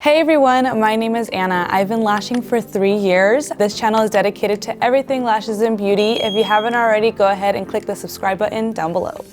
Hey everyone, my name is Anna. I've been lashing for 3 years. This channel is dedicated to everything lashes and beauty. If you haven't already, go ahead and click the subscribe button down below.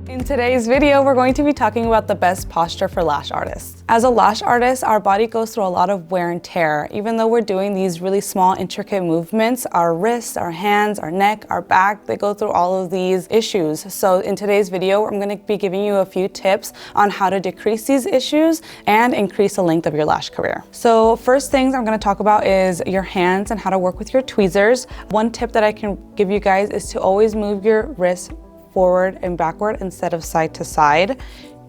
In today's video, we're going to be talking about the best posture for lash artists. As a lash artist, our body goes through a lot of wear and tear. Even though we're doing these really small, intricate movements, our wrists, our hands, our neck, our back, they go through all of these issues. So in today's video, I'm going to be giving you a few tips on how to decrease these issues and increase the length of your lash career. So first things I'm going to talk about is your hands and how to work with your tweezers. One tip that I can give you guys is to always move your wrists forward and backward instead of side to side.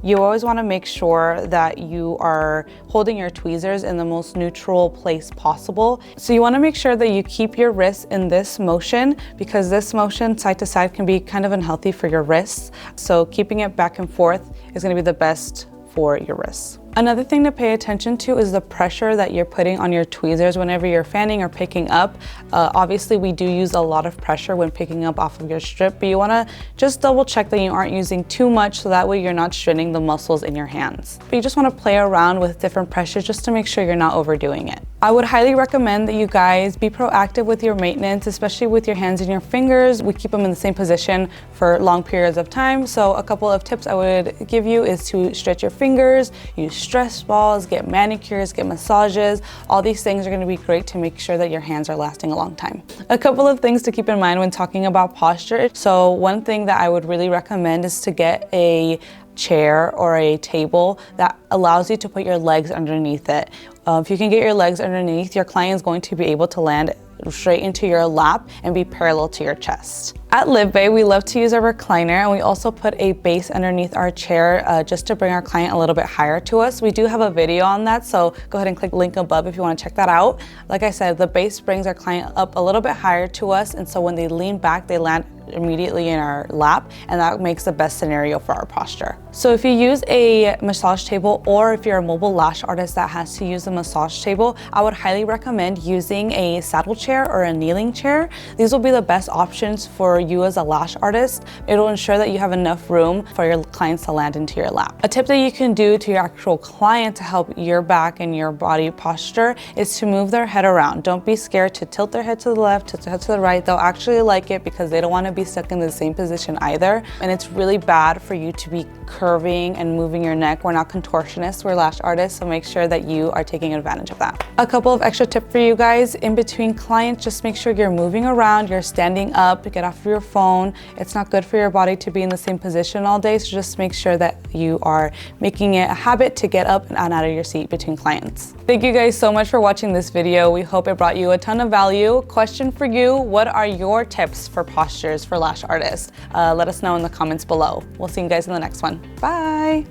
You always want to make sure that you are holding your tweezers in the most neutral place possible. So you want to make sure that you keep your wrists in this motion, because this motion side to side can be kind of unhealthy for your wrists. So keeping it back and forth is going to be the best for your wrists. Another thing to pay attention to is the pressure that you're putting on your tweezers whenever you're fanning or picking up. Obviously, we do use a lot of pressure when picking up off of your strip, but you want to just double check that you aren't using too much, so that way you're not straining the muscles in your hands. But you just want to play around with different pressures just to make sure you're not overdoing it. I would highly recommend that you guys be proactive with your maintenance, especially with your hands and your fingers. We keep them in the same position for long periods of time. So a couple of tips I would give you is to stretch your fingers, use stress balls, get manicures, get massages. All these things are going to be great to make sure that your hands are lasting a long time. A couple of things to keep in mind when talking about posture. So one thing that I would really recommend is to get a chair or a table that allows you to put your legs underneath it. If you can get your legs underneath, your client is going to be able to land straight into your lap and be parallel to your chest. At LivBay, we love to use our recliner, and we also put a base underneath our chair just to bring our client a little bit higher to us. We do have a video on that, so go ahead and click the link above if you want to check that out. Like I said, the base brings our client up a little bit higher to us, and so when they lean back, they land immediately in our lap, and that makes the best scenario for our posture. So if you use a massage table, or if you're a mobile lash artist that has to use a massage table, I would highly recommend using a saddle chair or a kneeling chair. These will be the best options for you as a lash artist. It'll ensure that you have enough room for your clients to land into your lap. A tip that you can do to your actual client to help your back and your body posture is to move their head around. Don't be scared to tilt their head to the left, tilt their head to the right. They'll actually like it because they don't want to be stuck in the same position either. And it's really bad for you to be curving and moving your neck. We're not contortionists, we're lash artists, so make sure that you are taking advantage of that. A couple of extra tips for you guys. In between clients, just make sure you're moving around, you're standing up, get off of your phone. It's not good for your body to be in the same position all day, so just make sure that you are making it a habit to get up and out of your seat between clients. Thank you guys so much for watching this video. We hope it brought you a ton of value. Question for you: what are your tips for postures for lash artists? Let us know in the comments below. We'll see you guys in the next one. Bye.